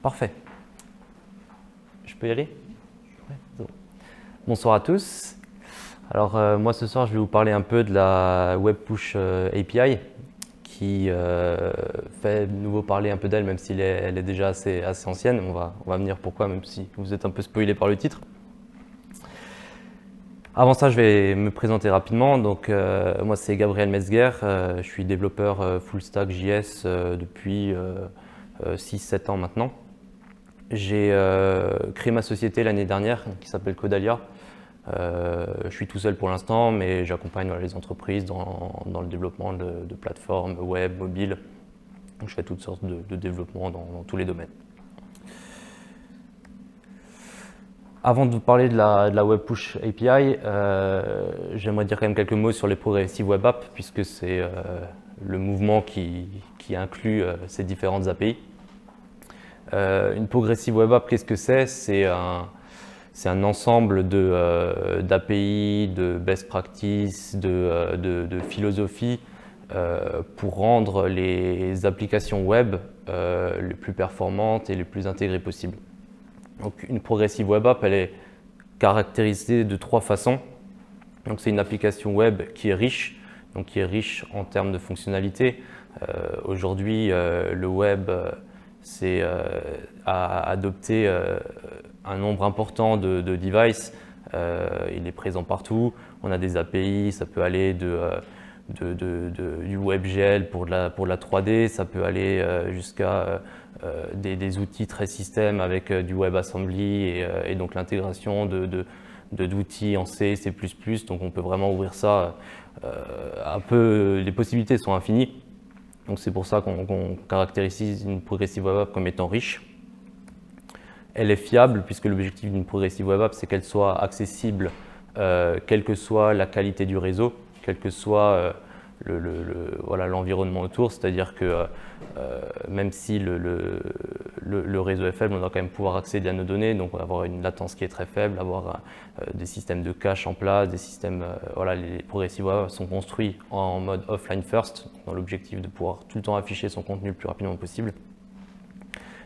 Parfait. Je peux y aller? Ouais, c'est bon. Bonsoir à tous. Alors moi ce soir je vais vous parler un peu de la Web Push API qui fait de nouveau parler un peu d'elle même si elle est déjà assez ancienne. On va venir pourquoi même si vous êtes un peu spoilé par le titre. Avant ça je vais me présenter rapidement. Donc moi c'est Gabriel Metzger, je suis développeur full stack JS depuis 6-7 ans maintenant. J'ai créé ma société l'année dernière qui s'appelle Codalia. Je suis tout seul pour l'instant, mais j'accompagne les entreprises dans le développement de plateformes web, mobile. Donc, je fais toutes sortes de développements dans tous les domaines. Avant de vous parler de la Web Push API, j'aimerais dire quand même quelques mots sur les Progressive Web Apps, puisque c'est le mouvement qui inclut ces différentes API. Une Progressive Web App, qu'est-ce que c'est? C'est un ensemble d'API, de best practices, de philosophies pour rendre les applications web les plus performantes et les plus intégrées possibles. Donc, une Progressive Web App, elle est caractérisée de 3 façons. Donc, c'est une application web qui est riche, donc qui est riche en termes de fonctionnalités. Aujourd'hui, le web a adopté un nombre important de devices. Il est présent partout. On a des API, ça peut aller du WebGL pour de la 3D, ça peut aller jusqu'à des outils très système avec du WebAssembly et donc l'intégration d'outils en C, C++. Donc on peut vraiment ouvrir ça un peu, les possibilités sont infinies. Donc c'est pour ça qu'on caractérise une Progressive Web App comme étant riche. Elle est fiable puisque l'objectif d'une Progressive Web App c'est qu'elle soit accessible quelle que soit la qualité du réseau, quel que soit l'environnement autour, c'est-à-dire que même si le réseau est faible, on doit quand même pouvoir accéder à nos données, donc on va avoir une latence qui est très faible, avoir des systèmes de cache en place, des systèmes, les Progressive Web Apps sont construits en mode offline first, dans l'objectif de pouvoir tout le temps afficher son contenu le plus rapidement possible.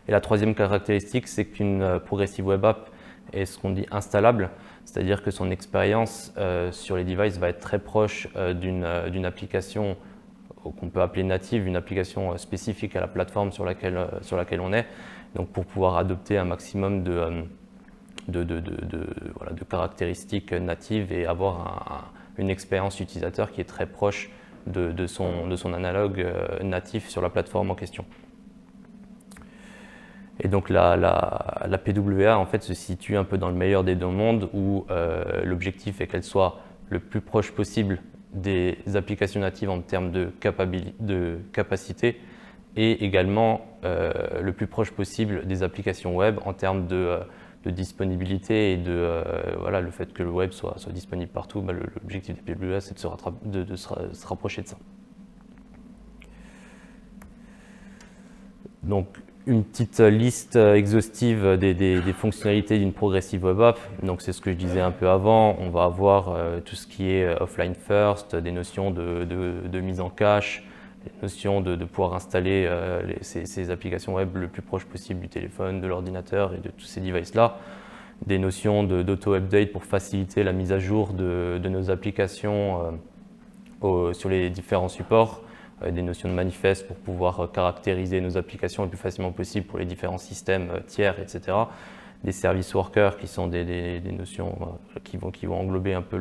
Et la troisième caractéristique, c'est qu'une Progressive Web App est ce qu'on dit installable, c'est-à-dire que son expérience sur les devices va être très proche d'une application qu'on peut appeler native, une application spécifique à la plateforme sur laquelle on est, donc pour pouvoir adopter un maximum de caractéristiques natives et avoir une expérience utilisateur qui est très proche de son analogue natif sur la plateforme en question. Et donc la PWA en fait se situe un peu dans le meilleur des deux mondes où l'objectif est qu'elle soit le plus proche possible des applications natives en termes de capacité et également le plus proche possible des applications web en termes de disponibilité et le fait que le web soit disponible partout. L'objectif des PWA c'est de se rapprocher de ça. Donc une petite liste exhaustive des fonctionnalités d'une Progressive Web App. Donc c'est ce que je disais un peu avant. On va avoir tout ce qui est offline first, des notions de mise en cache, des notions de pouvoir installer ces applications web le plus proche possible du téléphone, de l'ordinateur et de tous ces devices-là. Des notions d'auto-update pour faciliter la mise à jour de nos applications sur les différents supports. Des notions de manifeste pour pouvoir caractériser nos applications le plus facilement possible pour les différents systèmes tiers, etc. Des service workers qui sont des notions qui vont englober un peu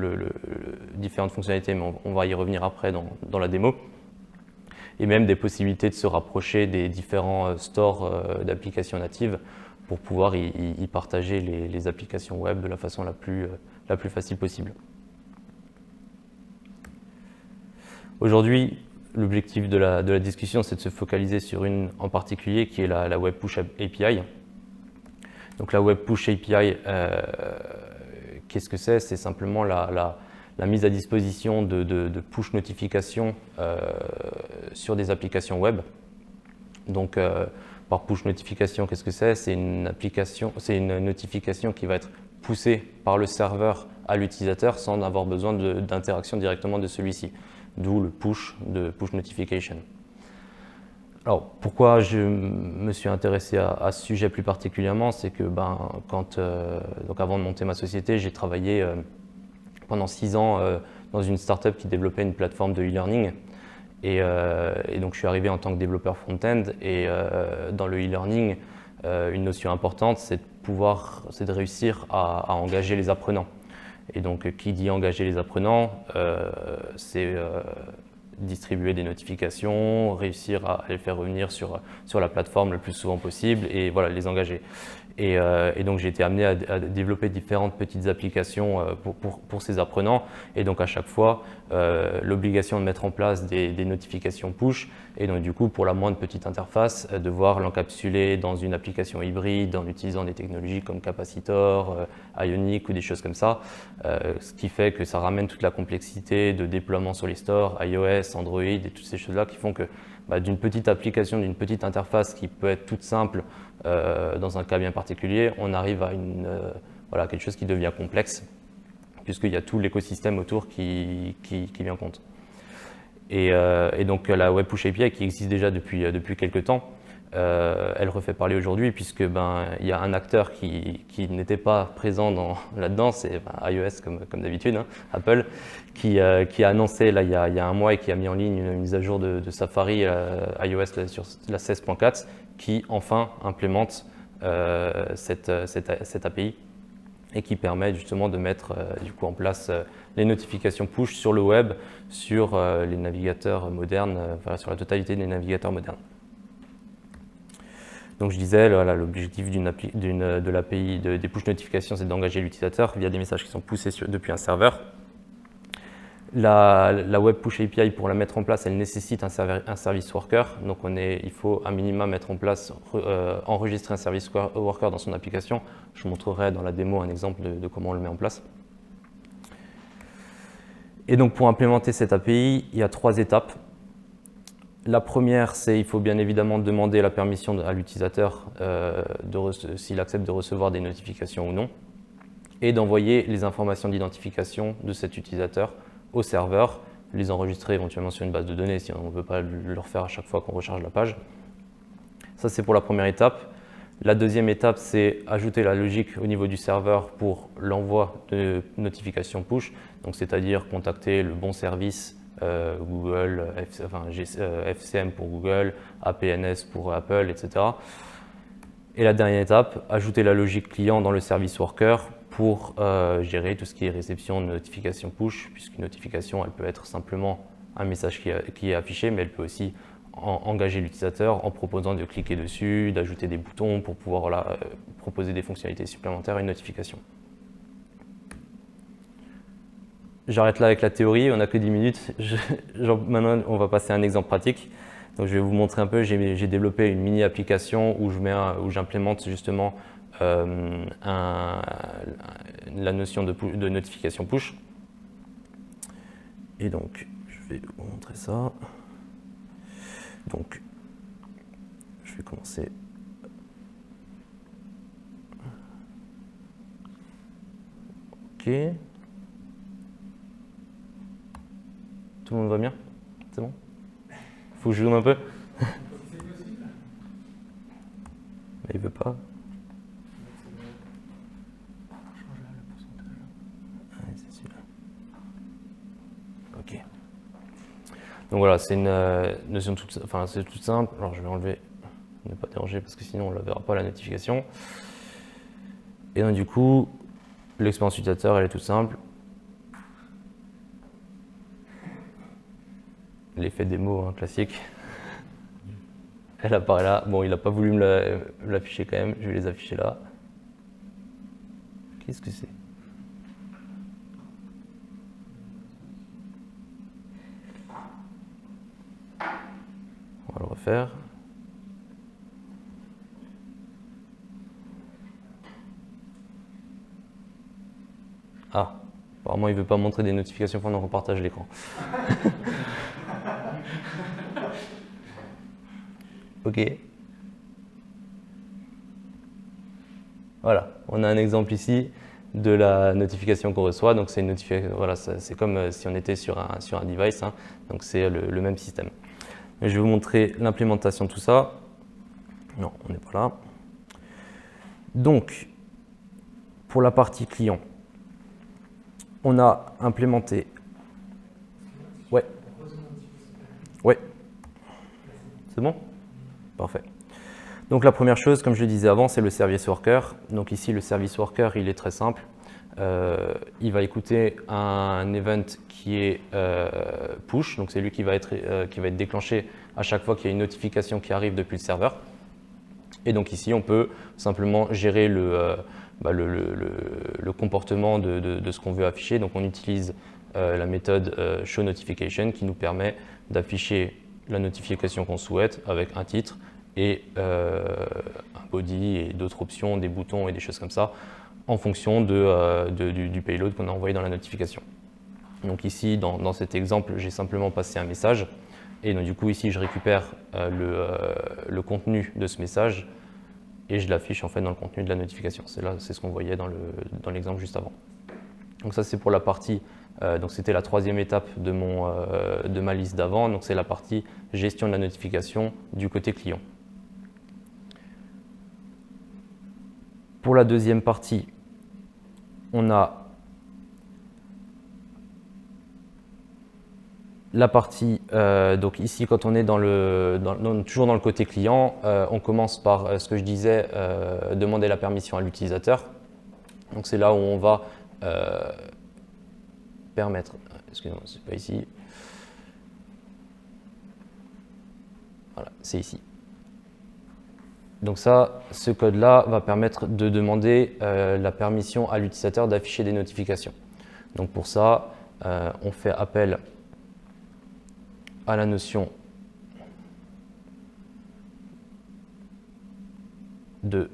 différentes fonctionnalités, mais on va y revenir après dans la démo. Et même des possibilités de se rapprocher des différents stores d'applications natives pour pouvoir y partager les applications web de la façon la plus facile possible. Aujourd'hui, l'objectif de la discussion, c'est de se focaliser sur une en particulier qui est la Web Push API. Donc la Web Push API, qu'est-ce que c'est? C'est simplement la mise à disposition de push notifications sur des applications web. Donc par push notification, qu'est-ce que c'est? C'est une notification qui va être poussée par le serveur à l'utilisateur sans avoir besoin d'interaction directement de celui-ci. D'où le push de push notification. Alors, pourquoi je me suis intéressé à ce sujet plus particulièrement, c'est que donc avant de monter ma société, j'ai travaillé pendant 6 ans dans une startup qui développait une plateforme de e-learning. Et donc, je suis arrivé en tant que développeur front-end. Et dans le e-learning, une notion importante, c'est de réussir à engager les apprenants. Et donc, qui dit engager les apprenants, c'est distribuer des notifications, réussir à les faire revenir sur la plateforme le plus souvent possible et voilà, les engager. Et donc j'ai été amené à développer différentes petites applications pour ces apprenants. Et donc à chaque fois, l'obligation de mettre en place des notifications push. Et donc du coup, pour la moindre petite interface, devoir l'encapsuler dans une application hybride en utilisant des technologies comme Capacitor, Ionic ou des choses comme ça. Ce qui fait que ça ramène toute la complexité de déploiement sur les stores, iOS, Android et toutes ces choses-là qui font que d'une petite application, d'une petite interface qui peut être toute simple dans un cas bien particulier, on arrive à quelque chose qui devient complexe puisqu'il y a tout l'écosystème autour qui vient en compte. Et donc la Web Push API qui existe déjà depuis quelques temps, elle refait parler aujourd'hui puisque il y a un acteur qui n'était pas présent là-dedans, c'est iOS comme d'habitude, hein, Apple, qui a annoncé là, il y a un mois et qui a mis en ligne une mise à jour de Safari iOS sur la 16.4 qui enfin implémente cette API et qui permet justement de mettre du coup en place les notifications push sur le web, sur les navigateurs modernes, sur la totalité des navigateurs modernes. Donc je disais, l'objectif de l'API des push notifications, c'est d'engager l'utilisateur via des messages qui sont poussés depuis un serveur. La Web Push API, pour la mettre en place, elle nécessite un service worker. Donc il faut à minima mettre en place, enregistrer un service worker dans son application. Je vous montrerai dans la démo un exemple de comment on le met en place. Et donc pour implémenter cette API, il y a 3 étapes. La première, c'est il faut bien évidemment demander la permission à l'utilisateur s'il accepte de recevoir des notifications ou non, et d'envoyer les informations d'identification de cet utilisateur au serveur, les enregistrer éventuellement sur une base de données si on ne veut pas le refaire à chaque fois qu'on recharge la page. Ça, c'est pour la première étape. La deuxième étape, c'est ajouter la logique au niveau du serveur pour l'envoi de notifications push, donc c'est-à-dire contacter le bon service Google, FCM pour Google, APNS pour Apple, etc. Et la dernière étape, ajouter la logique client dans le service worker pour gérer tout ce qui est réception de notifications push, puisqu'une notification, elle peut être simplement un message qui est affiché, mais elle peut aussi engager l'utilisateur en proposant de cliquer dessus, d'ajouter des boutons pour pouvoir proposer des fonctionnalités supplémentaires à une notification. J'arrête là avec la théorie, on n'a que 10 minutes. Maintenant, on va passer à un exemple pratique. Donc, je vais vous montrer un peu, j'ai développé une mini-application où j'implémente justement la notion de notification push. Et donc, je vais vous montrer ça. Donc, je vais commencer. Ok. Tout le monde va bien? C'est bon? Faut que je zoome un peu? Mais il veut pas. C'est celui-là. Ok. Donc voilà, c'est une notion c'est toute simple. Alors je vais enlever, ne pas déranger parce que sinon on ne la verra pas la notification. Et donc du coup, l'expérience utilisateur elle est toute simple. L'effet démo hein, classique. Elle apparaît là. Bon, il n'a pas voulu me l'afficher quand même. Je vais les afficher là. Qu'est-ce que c'est? On va le refaire. Ah, apparemment il ne veut pas montrer des notifications pendant qu'on partage l'écran. Ok. Voilà, on a un exemple ici de la notification qu'on reçoit. Donc c'est une notification. Voilà, c'est comme si on était sur un device. Hein, donc c'est le même système. Je vais vous montrer l'implémentation de tout ça. Non, on n'est pas là. Donc, pour la partie client, on a implémenté. Ouais. Ouais. C'est bon? Parfait. Donc la première chose, comme je le disais avant, c'est le service worker. Donc ici, le service worker, il est très simple. Il va écouter un event qui est push, donc c'est lui qui va être déclenché à chaque fois qu'il y a une notification qui arrive depuis le serveur. Et donc ici, on peut simplement gérer le comportement de ce qu'on veut afficher. Donc on utilise la méthode showNotification qui nous permet d'afficher la notification qu'on souhaite avec un titre et un body et d'autres options, des boutons et des choses comme ça en fonction du payload qu'on a envoyé dans la notification. Donc ici, dans cet exemple, j'ai simplement passé un message. Et donc du coup, ici, je récupère le contenu de ce message et je l'affiche en fait dans le contenu de la notification. C'est ce qu'on voyait dans l'exemple juste avant. Donc ça, c'est pour la partie, donc c'était la troisième étape de ma liste d'avant. Donc c'est la partie gestion de la notification du côté client. Pour la deuxième partie, on a la partie, donc ici quand on est toujours dans le côté client, on commence par ce que je disais, demander la permission à l'utilisateur. Donc c'est là où on va permettre, excusez-moi, c'est pas ici, voilà, c'est ici. Donc ça, ce code-là va permettre de demander la permission à l'utilisateur d'afficher des notifications. Donc pour ça, on fait appel à la notion de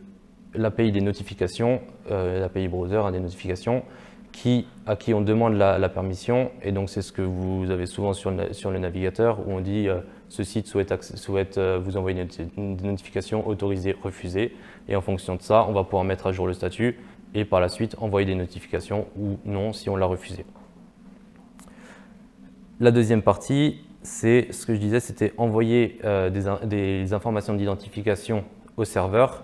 l'API des notifications, l'API browser des notifications, à qui on demande la permission. Et donc c'est ce que vous avez souvent sur le navigateur où on dit ce site souhaite vous envoyer une notification autorisée, refusée. Et en fonction de ça, on va pouvoir mettre à jour le statut et par la suite envoyer des notifications ou non si on l'a refusé. La deuxième partie, c'est ce que je disais, c'était envoyer des informations d'identification au serveur.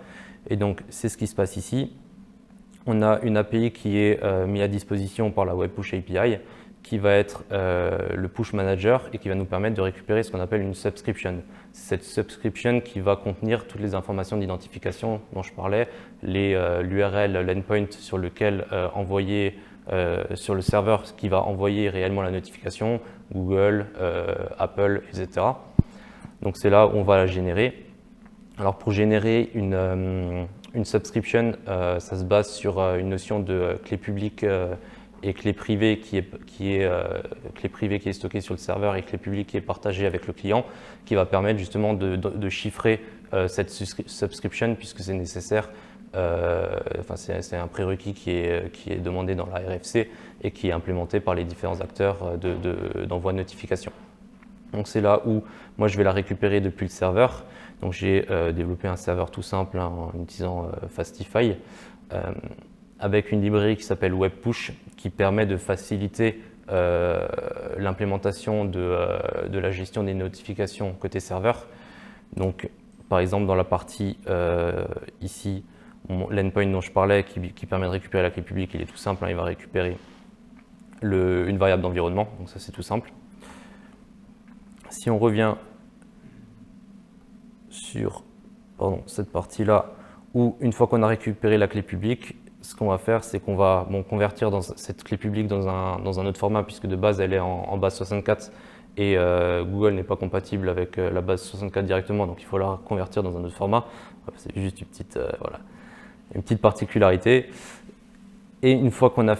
Et donc, c'est ce qui se passe ici. On a une API qui est mise à disposition par la Web Push API, qui va être le Push Manager et qui va nous permettre de récupérer ce qu'on appelle une subscription. C'est cette subscription qui va contenir toutes les informations d'identification dont je parlais, l'URL, l'endpoint sur lequel envoyer sur le serveur qui va envoyer réellement la notification, Google, Apple, etc. Donc c'est là où on va la générer. Alors pour générer une subscription, ça se base sur une notion de clé publique et clé privée qui est stockée sur le serveur et clé publique qui est partagée avec le client, qui va permettre justement de chiffrer cette subscription puisque c'est nécessaire. C'est un prérequis qui est demandé dans la RFC et qui est implémenté par les différents acteurs d'envoi de notification. Donc c'est là où moi je vais la récupérer depuis le serveur. Donc j'ai développé un serveur tout simple en utilisant Fastify avec une librairie qui s'appelle WebPush qui permet de faciliter l'implémentation de la gestion des notifications côté serveur. Donc par exemple dans la partie ici, l'endpoint dont je parlais qui permet de récupérer la clé publique, il est tout simple, hein, il va récupérer une variable d'environnement, donc ça c'est tout simple. Si on revient sur cette partie-là, où une fois qu'on a récupéré la clé publique, ce qu'on va faire, c'est qu'on va convertir cette clé publique dans un autre format, puisque de base elle est en base 64 et Google n'est pas compatible avec la base 64 directement, donc il faut la convertir dans un autre format. C'est juste une petite particularité. Et une fois qu'on a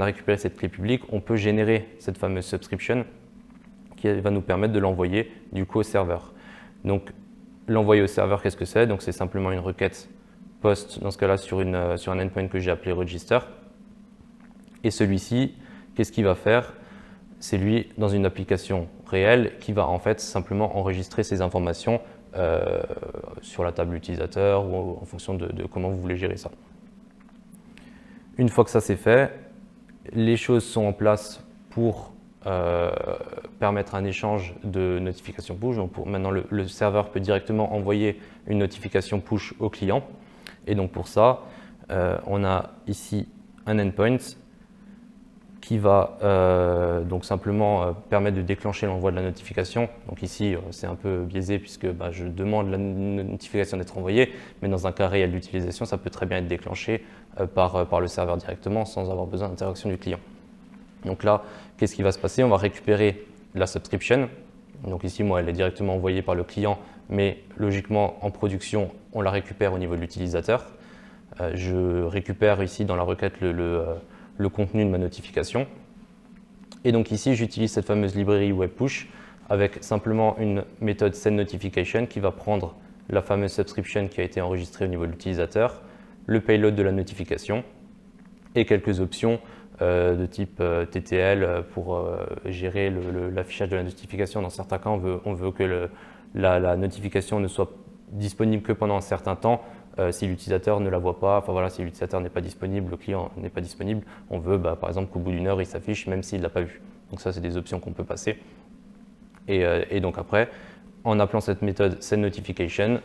récupéré cette clé publique, on peut générer cette fameuse subscription qui va nous permettre de l'envoyer du coup au serveur. Donc l'envoyer au serveur, qu'est-ce que c'est? Donc c'est simplement une requête POST, dans ce cas-là sur un endpoint que j'ai appelé register. Et celui-ci, qu'est-ce qu'il va faire? C'est lui, dans une application réelle, qui va en fait simplement enregistrer ces informations sur la table utilisateur ou en fonction de comment vous voulez gérer ça. Une fois que ça c'est fait, les choses sont en place pour permettre un échange de notifications push. Donc maintenant, le serveur peut directement envoyer une notification push au client. Et donc pour ça, on a ici un endpoint qui va donc simplement permettre de déclencher l'envoi de la notification. Donc ici, c'est un peu biaisé puisque je demande la notification d'être envoyée, mais dans un cas réel d'utilisation, ça peut très bien être déclenché par le serveur directement sans avoir besoin d'interaction du client. Donc là, qu'est-ce qui va se passer? On va récupérer la subscription. Donc ici, moi, elle est directement envoyée par le client, mais logiquement, en production, on la récupère au niveau de l'utilisateur. Je récupère ici dans la requête le contenu de ma notification. Et donc ici, j'utilise cette fameuse librairie webpush avec simplement une méthode sendNotification qui va prendre la fameuse subscription qui a été enregistrée au niveau de l'utilisateur, le payload de la notification et quelques options de type TTL pour gérer l'affichage de la notification. Dans certains cas, on veut que la notification ne soit disponible que pendant un certain temps. Si l'utilisateur ne la voit pas, enfin voilà, si l'utilisateur n'est pas disponible, le client n'est pas disponible, on veut par exemple qu'au bout d'une heure, il s'affiche même s'il ne l'a pas vu. Donc ça, c'est des options qu'on peut passer. Et donc après, en appelant cette méthode sendNotification,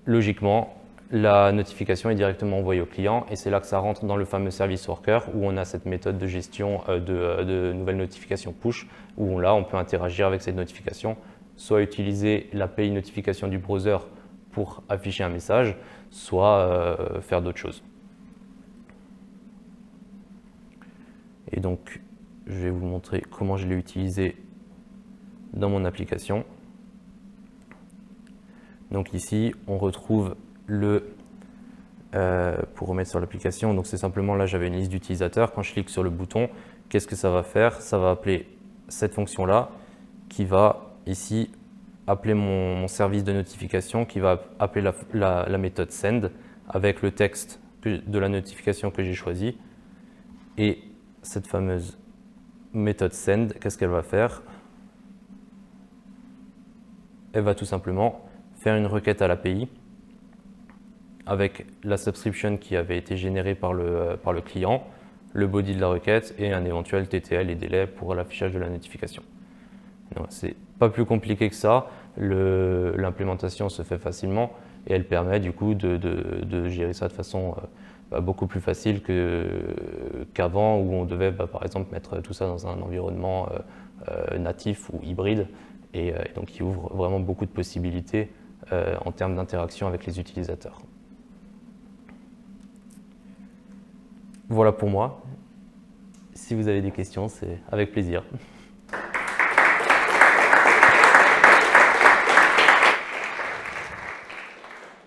logiquement, la notification est directement envoyée au client et c'est là que ça rentre dans le fameux service worker où on a cette méthode de gestion de nouvelles notifications push où là, on peut interagir avec cette notification, soit utiliser l'API notification du browser pour afficher un message, soit faire d'autres choses. Et donc, je vais vous montrer comment je l'ai utilisé dans mon application. Donc ici, on retrouve pour remettre sur l'application, donc c'est simplement là, j'avais une liste d'utilisateurs. Quand je clique sur le bouton, qu'est-ce que ça va faire? Ça va appeler cette fonction-là qui va ici appeler mon service de notification qui va appeler la méthode send avec le texte de la notification que j'ai choisi. Et cette fameuse méthode send, qu'est-ce qu'elle va faire? Elle va tout simplement faire une requête à l'API avec la subscription qui avait été générée par le client, le body de la requête et un éventuel TTL et délai pour l'affichage de la notification. C'est pas plus compliqué que ça, l'implémentation se fait facilement et elle permet du coup de gérer ça de façon beaucoup plus facile qu'avant où on devait par exemple mettre tout ça dans un environnement natif ou hybride et donc qui ouvre vraiment beaucoup de possibilités en termes d'interaction avec les utilisateurs. Voilà pour moi. Si vous avez des questions, c'est avec plaisir.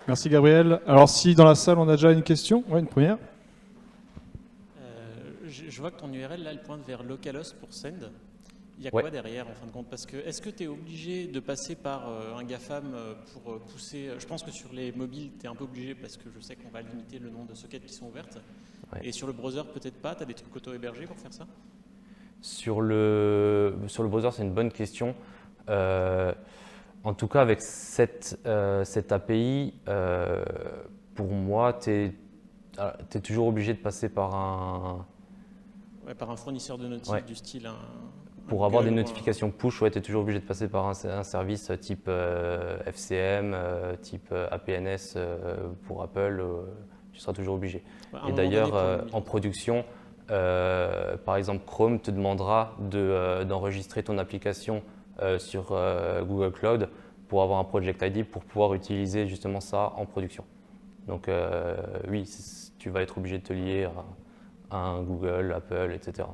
Merci Gabriel. Alors si dans la salle on a déjà une question, ouais, une première. Je vois que ton URL là elle pointe vers localhost pour send. Il y a quoi derrière en fin de compte? Parce que est-ce que tu es obligé de passer par un GAFAM pour pousser? Je pense que sur les mobiles tu es un peu obligé parce que je sais qu'on va limiter le nombre de sockets qui sont ouvertes. Ouais. Et sur le browser peut-être pas? Tu as des trucs auto-hébergés pour faire ça? Sur le browser c'est une bonne question. En tout cas, avec cette API, pour moi, tu es toujours obligé de passer par un… Ouais, par un fournisseur de notifs du style… Pour avoir des notifications push, ouais, tu es toujours obligé de passer par un service type FCM, type APNS pour Apple, tu seras toujours obligé. Ouais, et d'ailleurs, en production, par exemple, Chrome te demandera d'enregistrer ton application sur Google Cloud pour avoir un Project ID pour pouvoir utiliser justement ça en production. Donc oui, tu vas être obligé de te lier à un Google, Apple, etc.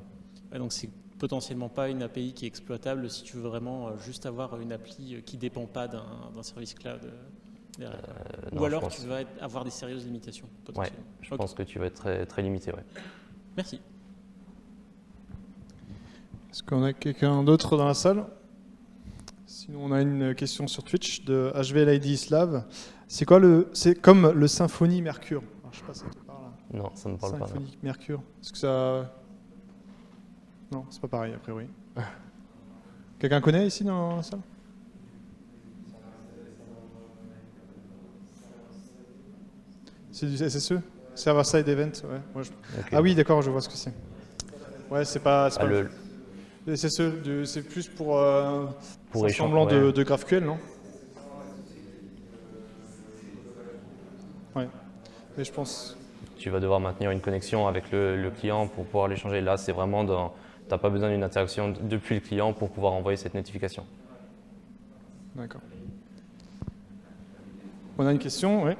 Ouais, donc c'est potentiellement pas une API qui est exploitable si tu veux vraiment juste avoir une appli qui ne dépend pas d'un service cloud derrière. Ou alors tu vas avoir des sérieuses limitations potentiellement. Ouais, je pense que tu vas être très, très limité. Ouais. Merci. Est-ce qu'on a quelqu'un d'autre dans la salle? Sinon, on a une question sur Twitch de HVLID Slav. C'est quoi c'est comme le Symfony Mercure. Alors, je sais pas si ça te parle. Non, ça ne me parle pas. Symfony Mercure. Est-ce que ça… Non, c'est pas pareil, a priori. Quelqu'un connaît ici dans la salle? C'est du SSE? Server-side event, ouais. Okay. Ah oui, d'accord, je vois ce que c'est. Ouais, c'est pas Et c'est plus pour Pour semblant ouais. de GraphQL, non? Ouais. Mais je pense. Tu vas devoir maintenir une connexion avec le client pour pouvoir l'échanger. Là, c'est vraiment tu n'as pas besoin d'une interaction depuis le client pour pouvoir envoyer cette notification. D'accord. On a une question, oui.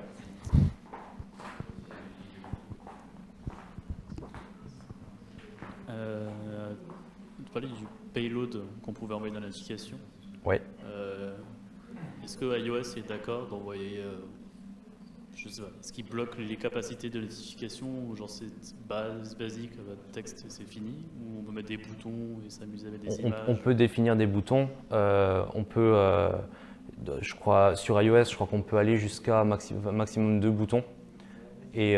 Tu parlais du payload qu'on pouvait envoyer dans la notification. Ouais. Est-ce que iOS est d'accord d'envoyer, je sais pas, est-ce qu'il bloque les capacités de notification ou genre c'est basique, texte c'est fini, ou on peut mettre des boutons et s'amuser avec des images? On peut définir des boutons. On peut, je crois, sur iOS, je crois qu'on peut aller jusqu'à maximum 2 boutons. Et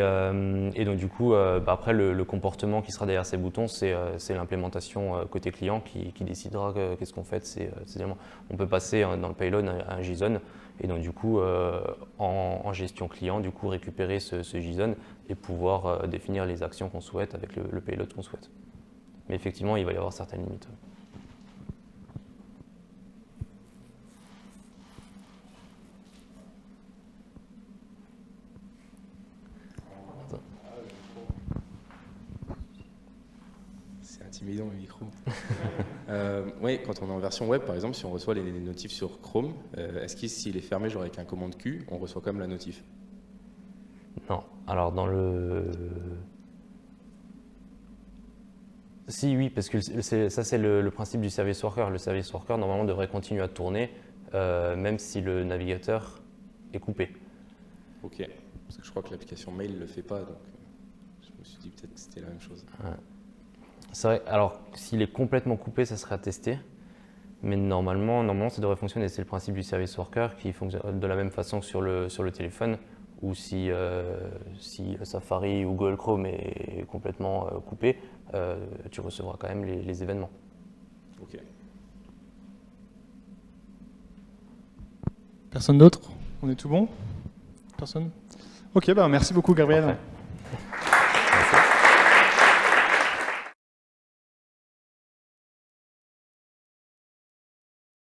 donc du coup, après le comportement qui sera derrière ces boutons, c'est l'implémentation côté client qui décidera qu'est-ce qu'on fait de ces éléments. On peut passer dans le payload à un JSON et donc du coup, en gestion client, du coup récupérer ce JSON et pouvoir définir les actions qu'on souhaite avec le payload qu'on souhaite. Mais effectivement, il va y avoir certaines limites. Intimidant le micro. Oui, quand on est en version web, par exemple, si on reçoit les notifs sur Chrome, est-ce que s'il est fermé, genre avec un commande Q, on reçoit quand même la notif? Non. Alors dans le... Si, oui, parce que ça c'est le principe du service worker. Le service worker, normalement, devrait continuer à tourner, même si le navigateur est coupé. Ok, parce que je crois que l'application mail ne le fait pas, donc je me suis dit peut-être que c'était la même chose. Ouais. C'est vrai, alors s'il est complètement coupé, ça serait à tester. Mais normalement, ça devrait fonctionner. C'est le principe du service worker qui fonctionne de la même façon que sur le téléphone, ou si Safari ou Google Chrome est complètement coupé, tu recevras quand même les événements. Ok. Personne d'autre? On est tout bon? Personne? Ok, bah merci beaucoup Gabriel. Parfait.